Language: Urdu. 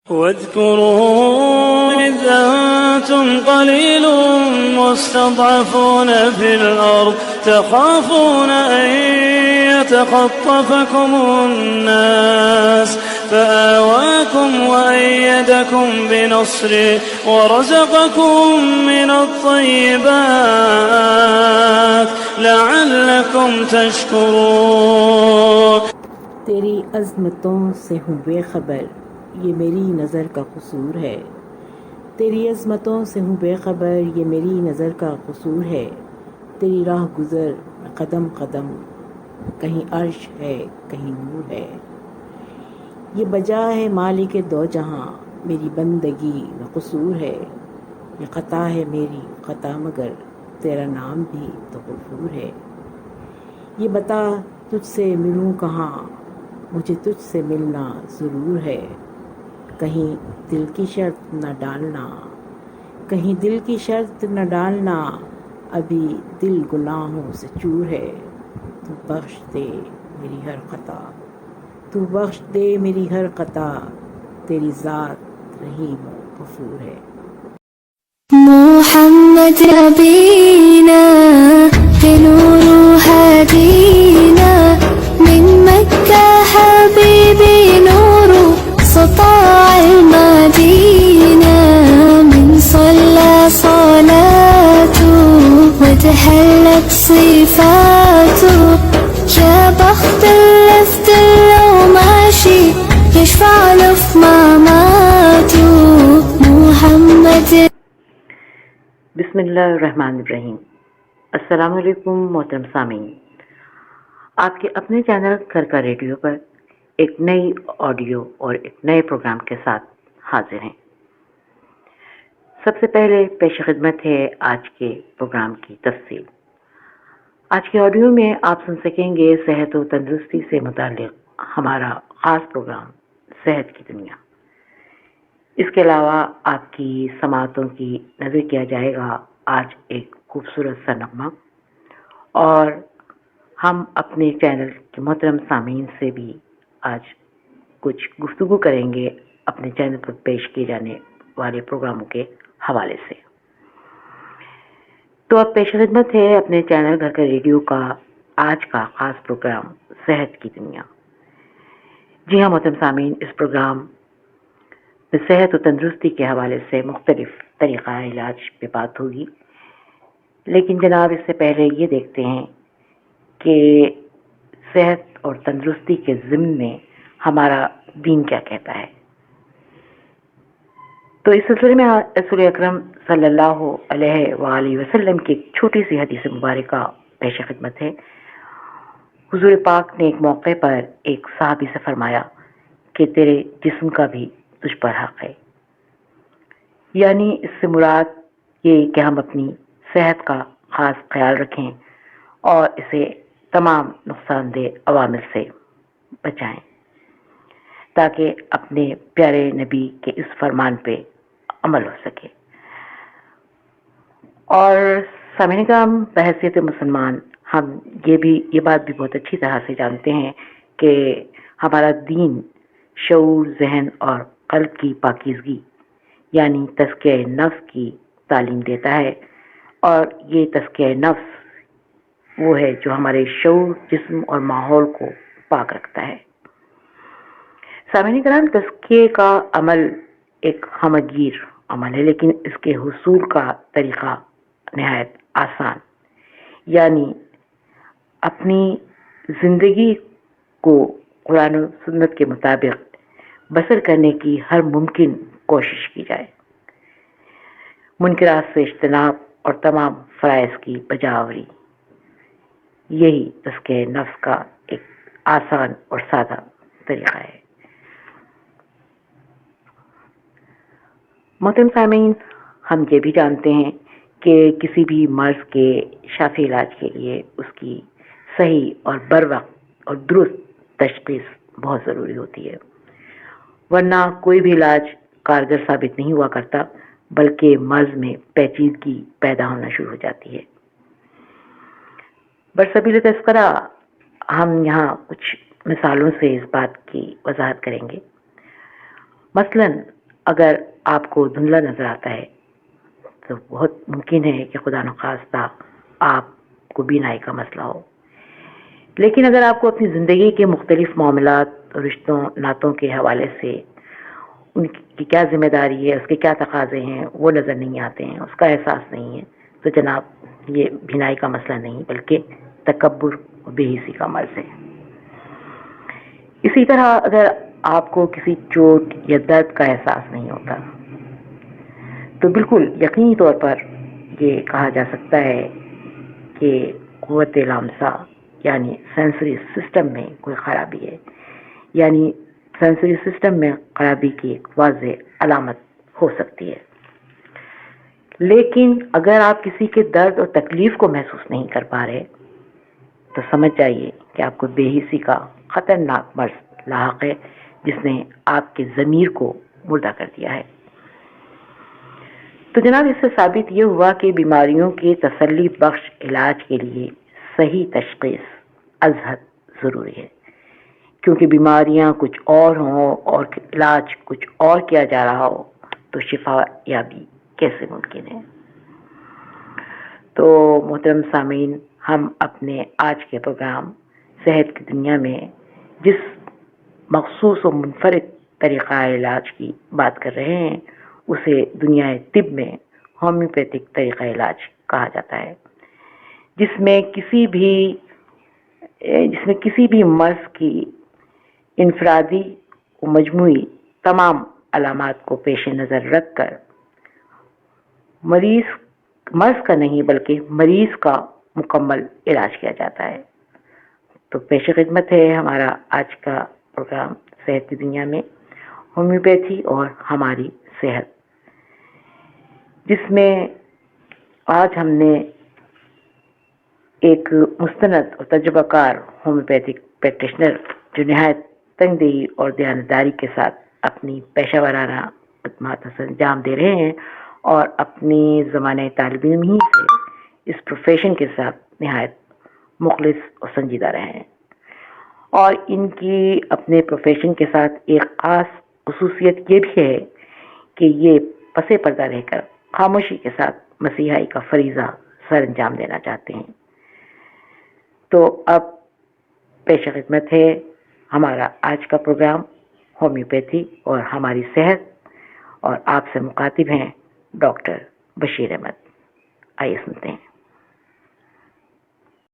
واذكروا إذ أنتم قليل مستضعفون في الأرض تخافون أن يتخطفكم الناس فآواكم وأيدكم بنصره ورزقكم من الطيبات لعلكم تشكرون. تیری عظمتوں سے ہوں بے خبر، یہ میری نظر کا قصور ہے. تیری عظمتوں سے ہوں بے خبر، یہ میری نظر کا قصور ہے. تیری راہ گزر قدم قدم، کہیں عرش ہے کہیں نور ہے. یہ بجا ہے مالک دو جہاں، میری بندگی نہ قصور ہے. یہ خطا ہے میری خطا مگر تیرا نام بھی تو غفور ہے. یہ بتا تجھ سے ملوں کہاں، مجھے تجھ سے ملنا ضرور ہے. کہیں دل کی شرط نہ ڈالنا، کہیں دل کی شرط نہ ڈالنا، ابھی دل گناہوں سے چور ہے. تو بخش دے میری ہر خطا، تو بخش دے میری ہر خطا، تیری ذات رحیم و غفور ہے. محمد نبينا بنور هدينا من مكة حبيبي نور سطاع المدينة من صلى صلاته وتحلت صفاته يا بخت اللفت لو ماشي يشفع له في مماته محمد. بسم اللہ الرحمن الرحیم. السلام علیکم محترم سامعین، آپ کے اپنے چینل گھر کا ریڈیو پر ایک نئی آڈیو اور ایک نئے پروگرام کے ساتھ حاضر ہیں. سب سے پہلے پیش خدمت ہے آج کے پروگرام کی تفصیل. آج کے آڈیو میں آپ سن سکیں گے صحت و تندرستی سے متعلق ہمارا خاص پروگرام صحت کی دنیا. اس کے علاوہ آپ کی سماعتوں کی نظر کیا جائے گا آج ایک خوبصورت سا نغمہ، اور ہم اپنے چینل کے محترم سامعین سے بھی آج کچھ گفتگو کریں گے اپنے چینل پر پیش کیے جانے والے پروگراموں کے حوالے سے. تو اب پیش خدمت ہے اپنے چینل گھر کا ریڈیو کا آج کا خاص پروگرام صحت کی دنیا. جی ہاں محترم سامعین، اس پروگرام صحت و تندرستی کے حوالے سے مختلف طریقہ علاج پہ بات ہوگی، لیکن جناب اس سے پہلے یہ دیکھتے ہیں کہ صحت اور تندرستی کے ضمن میں ہمارا دین کیا کہتا ہے. تو اس سلسلے میں رسول اکرم صلی اللہ علیہ وآلہ وسلم کی ایک چھوٹی سی حدیث مبارکہ پیش خدمت ہے. حضور پاک نے ایک موقع پر ایک صحابی سے فرمایا کہ تیرے جسم کا بھی تجھ پر حق ہے. یعنی اس سے مراد یہ کہ ہم اپنی صحت کا خاص خیال رکھیں اور اسے تمام نقصان دہ عوامل سے بچائیں تاکہ اپنے پیارے نبی کے اس فرمان پہ عمل ہو سکے. اور سامعین کرام، بحیثیت مسلمان ہم یہ بات بھی بہت اچھی طرح سے جانتے ہیں کہ ہمارا دین شعور، ذہن اور قلب کی پاکیزگی یعنی تزکیہ نفس کی تعلیم دیتا ہے، اور یہ تزکیہ نفس وہ ہے جو ہمارے شعور، جسم اور ماحول کو پاک رکھتا ہے. سامعین کرام، تزکیے کا عمل ایک ہمگیر عمل ہے، لیکن اس کے حصول کا طریقہ نہایت آسان، یعنی اپنی زندگی کو قرآن و سنت کے مطابق بسر کرنے کی ہر ممکن کوشش کی جائے، منکرات سے اجتناب اور تمام فرائض کی بجاوری. یہی تزکیہ نفس کا ایک آسان اور سادہ طریقہ ہے. محترم سامعین، ہم یہ بھی جانتے ہیں کہ کسی بھی مرض کے شافی علاج کے لیے اس کی صحیح اور بروقت اور درست تشخیص بہت ضروری ہوتی ہے، ورنہ کوئی بھی علاج کارگر ثابت نہیں ہوا کرتا، بلکہ مرض میں پیچیدگی پیدا ہونا شروع ہو جاتی ہے. برسبیل تذکرہ ہم یہاں کچھ مثالوں سے اس بات کی وضاحت کریں گے. مثلا اگر آپ کو دھندلا نظر آتا ہے تو بہت ممکن ہے کہ خدا نخواستہ آپ کو بینائی کا مسئلہ ہو. لیکن اگر آپ کو اپنی زندگی کے مختلف معاملات اور رشتوں ناتوں کے حوالے سے ان کی کیا ذمہ داری ہے، اس کے کیا تقاضے ہیں وہ نظر نہیں آتے ہیں، اس کا احساس نہیں ہے، تو جناب یہ بینائی کا مسئلہ نہیں بلکہ تکبر اور بے حسی کا مرض ہے. اسی طرح اگر آپ کو کسی چوٹ یا درد کا احساس نہیں ہوتا تو بالکل یقینی طور پر یہ کہا جا سکتا ہے کہ قوت لامسہ یعنی سینسری سسٹم میں کوئی خرابی ہے، یعنی سینسری سسٹم میں خرابی کی ایک واضح علامت ہو سکتی ہے. لیکن اگر آپ کسی کے درد اور تکلیف کو محسوس نہیں کر پا رہے تو سمجھ جائیے کہ آپ کو بے حسی کا خطرناک مرض لاحق ہے جس نے آپ کے ضمیر کو مردہ کر دیا ہے. تو جناب اس سے ثابت یہ ہوا کہ بیماریوں کے تسلی بخش علاج کے لیے صحیح تشخیص از حد ضروری ہے، کیونکہ بیماریاں کچھ اور ہوں اور علاج کچھ اور کیا جا رہا ہو تو شفا یابی کیسے ممکن ہے. تو محترم سامعین، ہم اپنے آج کے پروگرام صحت کی دنیا میں جس مخصوص و منفرد طریقہ علاج کی بات کر رہے ہیں اسے دنیا طب میں ہومیوپیتھک طریقہ علاج کہا جاتا ہے، جس میں کسی بھی مرض کی انفرادی و مجموعی تمام علامات کو پیش نظر رکھ کر مرض کا نہیں بلکہ مریض کا مکمل علاج کیا جاتا ہے. تو پیش خدمت ہے ہمارا آج کا پروگرام صحت کی دنیا میں ہومیوپیتھی اور ہماری صحت، جس میں آج ہم نے ایک مستند اور تجربہ کار ہومیوپیتھک پریکٹیشنر جو نہایت تنگ دلی اور دیانتداری کے ساتھ اپنی پیشہ ورانہ خدمات انجام دے رہے ہیں اور اپنی زمانہ طالب علم ہی سے اس پروفیشن کے ساتھ نہایت مخلص اور سنجیدہ رہے ہیں. اور ان کی اپنے پروفیشن کے ساتھ ایک خاص خصوصیت یہ بھی ہے کہ یہ پس پردہ رہ کر خاموشی کے ساتھ مسیحائی کا فریضہ سر انجام دینا چاہتے ہیں. تو اب پیش خدمت ہے ہمارا آج کا پروگرام ہومیوپیتھی اور ہماری صحت، اور آپ سے مخاطب ہیں ڈاکٹر بشیر احمد. آئیے سنتے ہیں.